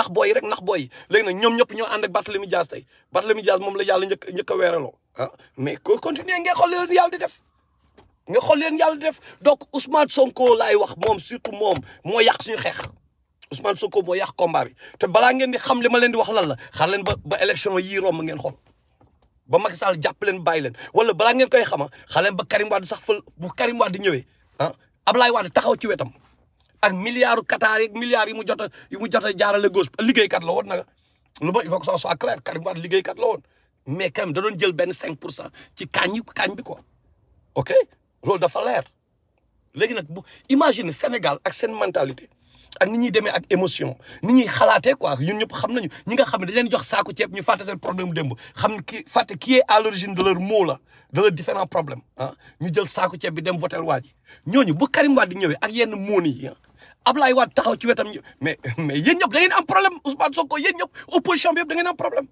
Speaker 1: léegi nag ñoom ñëpp ñoo ànd ak Barthélemy Dias tey Barthélemy Dias moom la yàlla njëkk a weeraloo ah mais ko continuer nga xool leen yàlla di def donc Ousmane Sonko laay wax moom surtout moom moo yàq suñu xeex Ousmane Sonko moo yàq combat bi te balaa ngeen di xam li ma leen di wax lan la xaar leen ba élection yii romb ngeen xool ba Macky Sall jàpp leen bàyyi leen wala balaa ngeen koy xama xaar leen ba Karim Wade sax fël bu Karim Wade ñëwee ah Ablaye Wade taxaw ci wetam ak milliards Qatar yeeg milliards yi mu jot a jaarale gauche liggéeykat la woon nag lu ma il faut que ça soit clair Karim Wade liggéeykat la woon mais quand même da doon jël benn 5% ci kaañ bi quoi ok loolu dafa leer léegi nag bu imagine Sénégal ak seen mentalité ak ni ñuy demee ak émotion ni ñuy xalaatee quoi ñun ñëpp xam nañu ñi nga xam ne dañ leen jox saako ceeb ñu fàtte seen problème démb xam ne ki fàtte qui est à l'origine de leur mot là de leurs différents problèmes ah ñu jël saako ceeb bi dem votel waa ji ñooñu bu Karim Wade ñëwee ak yenn moon yi Ablaye Wade taxaw ci wetam mais yéen ñëpp da ngeen am problème Ousmane Sonko yéen ñëpp opposition bi yëpp da ngeen am problème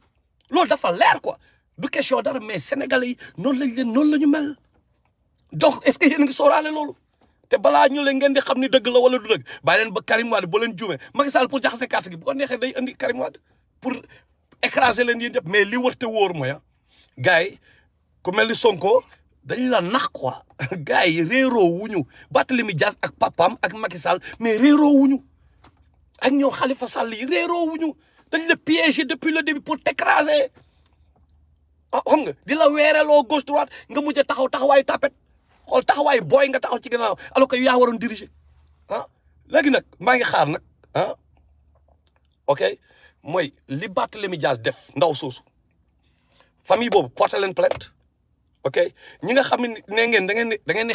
Speaker 1: loolu dafa leer quoi du question dara mais Sénégalais yi noonu la ñu mel donc est-ce que yéen a ngi sóoraale loolu te balaa ñu leen ngeen di xam ni dëgg la wala du dëgg bàyyi leen ba Karim Wade boo leen juumee Macky Sall pour jaxase carte gi bu ko neexee day indi Karim Wade pour écraser leen yéen ñëpp mais li wër te wóor mooy gars yi ku mel ni Sonko dañu la nax quoi gars yi réeroo wuñu Barthélemy Dias ak papam ak Macky Sall mais réeroo wuñu ak ñoom Khalifa Sall yi réeroo wuñu dañ la piéger depuis le début pour t'écraser ah xam nga di la weereloo gauche droite nga mujj a taxawaayu tapet xool taxawaayu booy nga taxaw ci gannaaw alors que yaa waroon diriger ah léegi nag maa ngi xaar nag ah ok mooy li Barthélemy Dias def ndaw soosu famille boobu porté leen plainte ok ñi nga xam ne ne ngeen da ngeen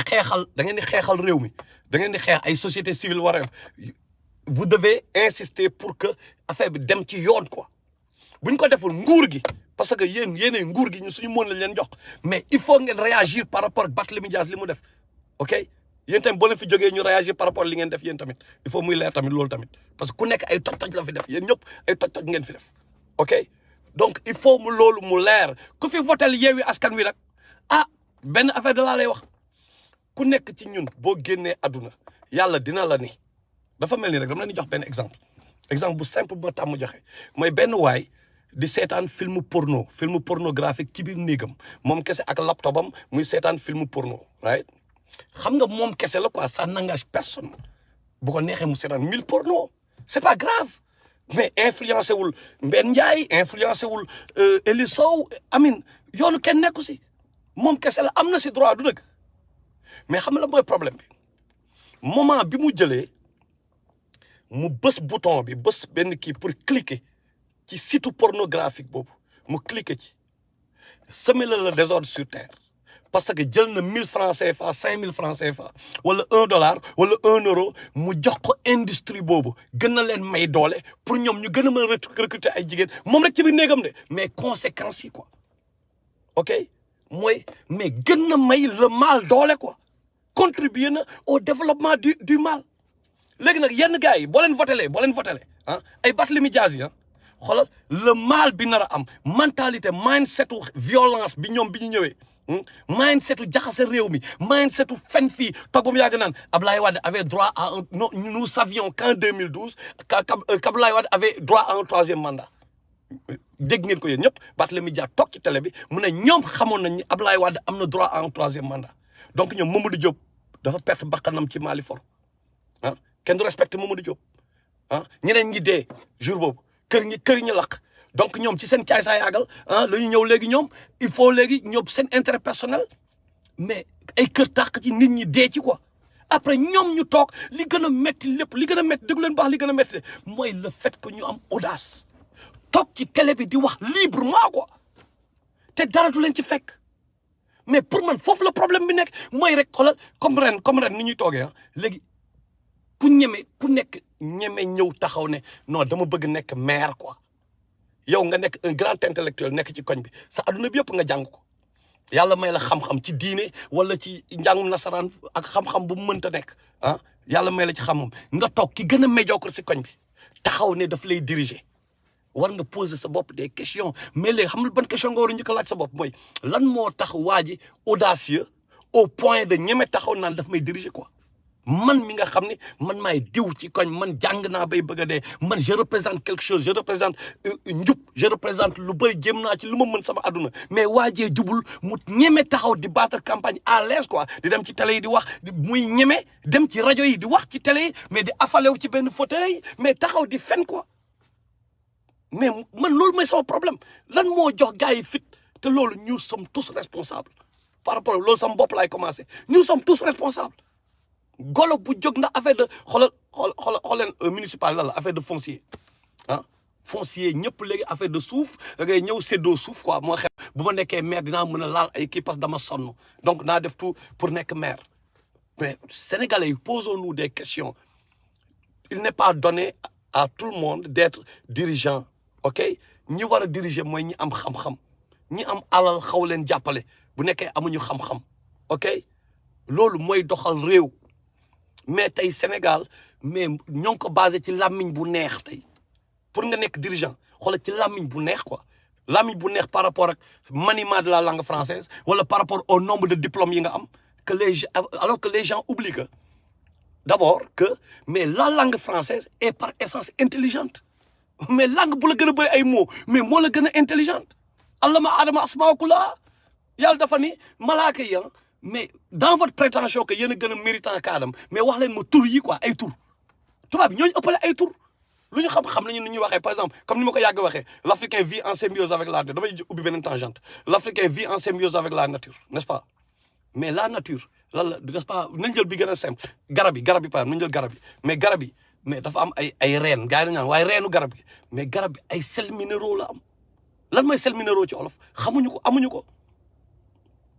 Speaker 1: di xeexal réew mi da ngeen di xeex ay société civile war vous devez insister pour que affaire bi dem ci yoon quoi buñ ko deful nguur gi parce que yéenay nguur gi ñu suñu mën lañ leen jox mais il faut ngeen réagir par rapport ak Barthélemy Dias li mu def ok yéen tamit boo leen fi jógee ñu réagir par rapport li ngeen def yéen tamit il faut muy leer tamit loolu tamit parce que ku nekk ay toj-toj la fi def yéen ñëpp ay toj-toj ngeen fi def ok donc il faut mu loolu mu leer ku fi votel Yewwi Askan Wi nag ah benn affaire da laa lay wax ku nekk ci ñun boo génnee àdduna yàlla dina la ni dafa mel ni rek dama leen di jox benn exemple bu simple bu ma tàmm joxe mooy benn waay di seetaan film pornographique ci biir néegam moom kese ak laptopam muy seetaan film porno right xam nga moom kese la quoi ça n'engage personne bu ko neexee mu seetaan 1000 porno c'est pas grave mais influencé wul Mbène Ndiaye influencé wul Eli Sow amin yoonu kenn nekku si moom kese la am na si droit du dëgg mais xam nga la mooy problème bi moment bi mu jëlee mu bës bouton bi bës benn kii pour cliquer ci site pornographique boobu mu cliquer ci semer le désordre sur terre parce que jël na 1000 francs CFA 5000 francs CFA wala $1 wala €1 mu jox ko industrie boobu gën na leen may doole pour ñoom ñu gën a mën a recruter ay jigéen moom rek ci biir néegam de mais conséquences yi quoi ok mooy mais gën na may le mal doole quoi contribuer na au développement du mal léegi nag yenn gars yi boo leen votelee ah ay Barthélemy Dias yi ah xoolal le mal bi nar a am mentalité mindsetu violence bi ñoom bi ñu ñëwee mindsetu jaxase réew mi mindsetu fen fii toog ba mu yàgg naan Abdoulaye Wade avait droit à un non nous savions qu'en 2012 qu'Abdoulaye Wade avait droit à un 3e mandat dégg ngeen ko yéen ñëpp Barthélemy Dias toog ci télé bi mu ne ñoom xamoon nañ ni Abdoulaye Wade am na droit à un 3e mandat donc ñoom Mamadou Diop dafa perte bakkanam ci Mali for ah kenn du respecté Mamadou Diop ah ñeneen ñi dee jour boobu kër ñi lakk donc ñoom ci seen caay saa yaagal ah la ñu ñëw léegi ñoom il faut léegi ñoom seen intérêt personnel mais ay kër tàq ci nit ñi dee ci quoi après ñoom ñu toog li gën a métti lépp li gën a métti déglu leen baax li gën a métti mooy le fait que ñu am audace toog ci télé bi di wax librement quoi te dara du leen ci fekk mais pour man foofu la problème bi nekk mooy rek xoolal comme ren ni ñuy toogee ah léegi ku nekk ñeme ñëw taxaw ne non dama bëgg nekk maire quoi yow nga nekk un grand intellectuel nekk ci koñ bi sa adduna bi yëpp nga jàng ko yàlla may la xam-xam ci diine wala ci njàngum nasaraan ak xam-xam bu mu mënta nekk ah yàlla may la ci xam-xam nga toog ki gën a médiocre si koñ bi taxaw ne daf lay diriger war nga poser sa bopp des questions mais léegi xam nga ban question nga war a njëkk a laaj sa bopp mooy lan moo tax waa ji audacieux au point de ñeme taxaw naan daf may diriger quoi man mi nga xam ne man maay diw ci koñ man jàng naa bay bëgg a dee man je représente quelque chose je représente njub je représente lu bëri jéem naa ci lu ma mën sama àdduna mais waajee jubul mu ñeme taxaw di battre campagne à l'aise quoi di dem ci télé yi di wax muy ñeme dem ci rajo yi di wax ci télé yi mais di affalew ci benn fauteuil mais taxaw di fen quoi mais man loolu mooy sama problème lan moo jox gars yi fit te loolu nous sommes tous responsables par rapport loolu sama bopp laay commencé nous sommes tous responsables golo bu jóg na affaire de xooleen municipal la affaire de foncier ah foncier ñëpp léegi affaire de suuf da ngay ñëw séddoo suuf quoi moo xam bu ma nekkee maire dinaa mën a laal ay kii parce que dama sonn donc naa def tout pour nekk maire mais sénégalais yi posons-nous des questions il n'est pas donné à tout le monde d'être dirigeant ok ñi war a diriger mooy ñi am xam-xam ñi am alal xaw leen jàppale bu nekkee amuñu xam-xam ok loolu mooy doxal réew mais tey Sénégal mais ñoo ngi ko basé ci làmmiñ bu neex tey pour nga nekk dirigeant xoolal ci làmmiñ bu neex quoi làmmiñ bu neex par rapport ak maniement de la langue française wala par rapport au nombre de diplômes yi nga am que alors que les gens oublient que d'abord que mais la langue française est par essence intelligente mais langue bu la gën a bëri ay mots mais moo la gën a intelligente allama adama asmaa kullaha yàlla dafa ni malaaka yi mais dans votre prétention que yéen a gën a méritant kaadam mais wax leen ma tur yi quoi ay tur tubaab bi ñooñu ëppale ay tur lu ñu xam nañu ni ñuy waxee par exemple comme ni ma ko yàgg waxee l'Africain vit en symbiose avec la nature damay ubbi beneen tangente l'Africain vit en symbiose avec la nature n'est-ce pas mais la nature lan la n'est-ce pas nañ jël bi gën a simple garab yi par exemple nañ jël garab yi mais dafa am ay reen gars yi dañu naan waaye reenu garab gi mais garab bi ay sels minéraux la am lan mooy sels minéraux ci olof xamuñu ko amuñu ko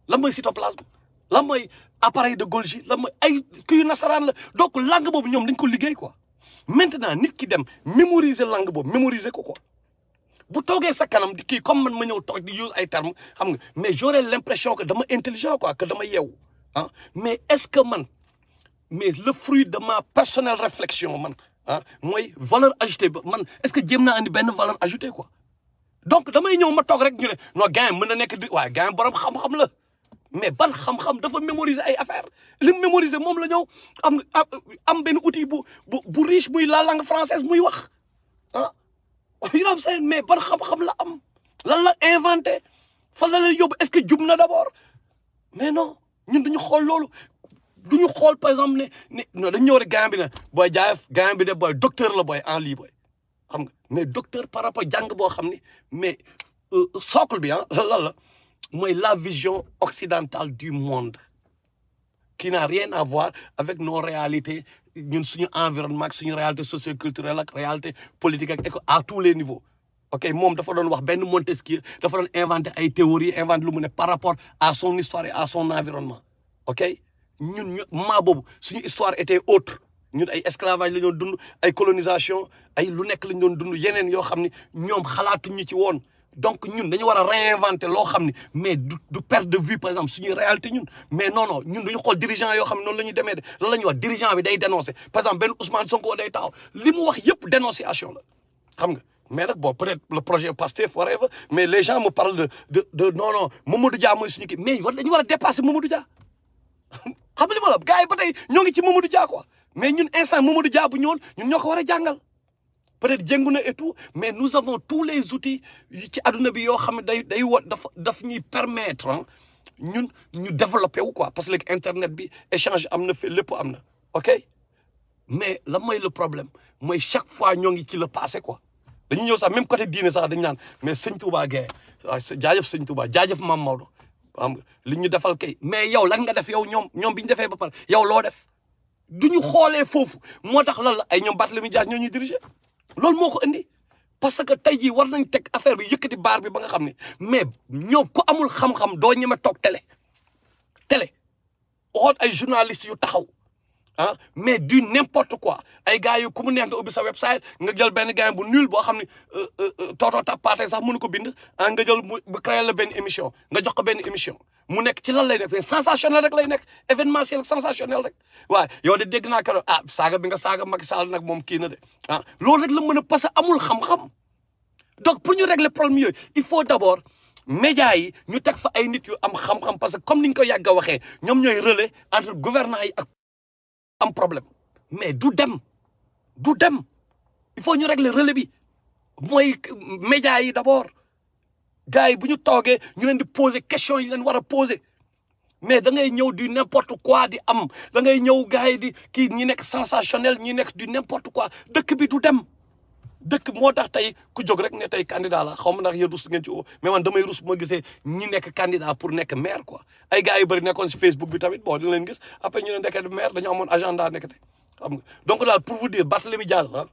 Speaker 1: lan mooy cytoplasme lan mooy appareil de Golgi lan mooy ay kii nasaraan la donc langue boobu ñoom dañ ko liggéey quoi maintenant nit ki dem mémoriser langue boobu mémoriser ko quoi bu toogee sa kanam di kii comme man ma ñëw toog di use ay termes xam nga mais j'aurais l'impression que dama intelligent quoi que dama yeewu ah mais est-ce que man mais le fruit de ma personnelle réflexion man ah mooy valeur ajoutée ba man est-ce que jéem naa andi benn valeur ajoutée quoi donc damay ñëw ma toog rek ñu ne non gars mën na nekk di waaye gars borom xam-xam la mais ban xam-xam dafa mémoriser ay affaire li mu mémoriser moom la ñëw am benn outil bu riche muy la langue française muy wax ah you know what I'm saying mais ban xam-xam la am lan la inventé fan la leen yóbbu est-ce que jub na d'abord mais non ñun duñu xool loolu duñu xool par exemple ne non dañu ñëw rek gars bi ne booy jaayef gars bi de booy docteur la booy en lii booy xam nga mais docteur par rapport jàng boo xam ni mais socle bi lan la mooy la vision occidentale du monde qui n'a rien à voir avec nos réalités ñun suñu environnement ak suñu réalité socioculturelle ak réalité politique ak à tous les niveaux ok moom dafa doon wax benn Montesquieu dafa doon inventer ay théories inventer lu mu ne par rapport à son histoire et à son environnement ok ñun moment boobu suñu histoire était autre ñun ay esclavage la ñu doon dund ay colonisation ay lu nekk la ñu doon dund yeneen yoo xam ni ñoom xalaatuñu ci woon donc ñun dañu war a réinventer loo xam ni mais du perte de vue par exemple suñuy réalité ñun mais non ñun duñu xool dirigeant yoo xam ne noonu la ñuy demee de lan la ñuy wax dirigeant bi day dénoncer par exemple benn Ousmane Sonko day taxaw li mu wax yëpp dénonciation la xam nga mais nag bon peut-être le projet Pastef whatever mais les gens me parlent de non Mamadou Dia mooy suñu kii mais dañu war a dépasser Mamadou Dia xam nga li ma la gars yi ba tey ñoo ngi ci Mamadou Dia quoi mais ñun instant Mamadou Dia bu ñëwoon ñun ñoo ko war a jàngal peut-être jëngu na et tout mais nous avons tous les outils ci adduna bi yoo xam ne day daf ñuy permettre ñun ñu développer wu quoi parce que léegi internet bi échange am na fi lépp am na ok mais lan mooy le problème mooy chaque fois ñoo ngi ci le passé quoi dañu ñëw sax même côté diine sax dañu naan mais sëñ Touba Guèye waaw jaajëf sëñ Touba jaajëf Mame Maodo xam nga li ñu defal kay mais yow lan nga def yow ñoom bi ñu defee ba pare yow loo def du ñu xoolee foofu moo tax lan la ay ñoom Barthélemy Dias ñoo ñuy diriger loolu moo ko indi parce que tey jii war nañ teg affaire bi yëkkati baar bi ba nga xam ne mais ñoom ku amul xam-xam doo ñeme toog télé waxoon ay journalistes yu taxaw mais du n'importe quoi ay gars yu ku mu neex nga ubbi sa website nga jël benn gars bu nul boo xam ne tootoo tappaate sax mënu ko bind nga jël bu créer la benn émission nga jox ko benn émission mu nekk ci lan lay nekk sensationnel rek lay nekk événementiel sensationnel rek waaye yow de dégg naa keroog saaga bi nga saaga Macky Sall nag moom kii na de loolu rek la mën a parce que amul xam-xam donc pour ñu régler problème yooyu il faut d'abord médias yi ñu teg fa ay nit yu am xam-xam parce que comme ni ñu ko yàgg a waxee ñoom ñooy relais entre gouvernants yi ak am problème mais du dem il faut ñu régler relais bi mooy médias yi d'abord gars yi bu ñu toogee ñu leen di poser question yi leen war a poser mais da ngay ñëw du n'importe quoi di am da ngay ñëw gars yi di kii ñi nekk sensationnel ñi nekk du n'importe quoi dëkk bi du dem dëkk moo tax tey ku jóg rek ne tey candidat la xaw ma ndax yéen rus ngeen ci mais man damay rus bu ma gisee ñi nekk candidat pour nekk maire quoi ay gars yu bëri nekkoon si Facebook bi tamit bon dina leen gis après ñu ne ndekete maire dañu amoon agenda nekkate xam nga donc daal pour vous dire Barthélemy Dias la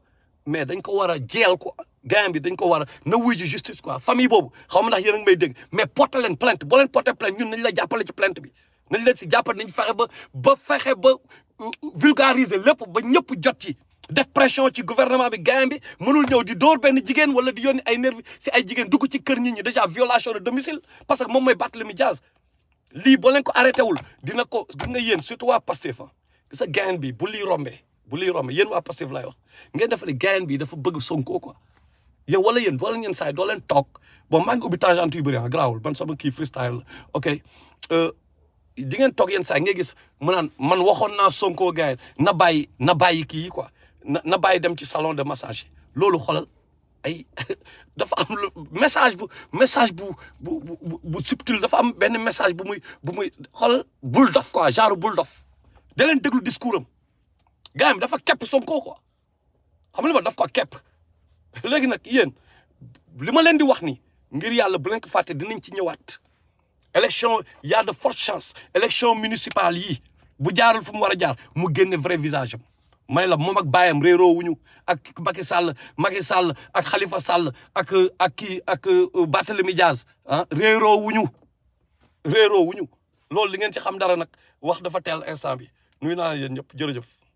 Speaker 1: mais dañ ko war a jeel quoi gars bi dañ ko war a na wuy ji justice quoi famille boobu xaw ma ndax yéen a ngi may dégg mais porte leen plainte boo leen porté plainte ñun nañ la jàppale ci plainte bi nañ leen si jàppale nañ fexe ba vulgariser lépp ba ñëpp jot ci def pression ci gouvernement bi gars bi mënul ñëw di dóor benn jigéen wala di yónni ay nervi si ay jigéen dugg ci kër nit ñi déjà violation de domicile parce que moom mooy Barthélemy Dias lii boo leen ko arrêté wul dina ko gis nga yéen surtout waa Pastef gis nga gars bi bu lii rombee yéen waa Pastef laay wax ngeen def ne gars bi dafa bëgg Sonko quoi yow wala yéen doo leen saay doo leen toog bon maa ngi ubbi tangente yu bëri garaawul ban sama kii freestyle la ok di ngeen toog yenn saa ngay gis mu naan man waxoon naa Sonko gars na bàyyi kii yi quoi na bàyyi dem ci salon de massage loolu xoolal ay dafa am message bu subtil dafa am benn message bu muy xoolal bul dof quoi genre bul dof da leen déglu discours am gars yi dafa kepp Sonko quoi xam nga li ma daf ko kepp léegi nag yéen li ma leen di wax ni ngir yàlla bu leen ko fàtte dinañ ci ñëwaat élection y a de fortes chances élection municipale yi bu jaarul fu mu war a jaar mu génne vrai visage am may la moom ak baayam réeroo wuñu ak Macky Sall ak Khalifa Sall ak Barthélemy Dias réeroo wuñu loolu li ngeen ci xam dara nag wax dafa teel instant bi nuyu naa yéen ñëpp jërëjëf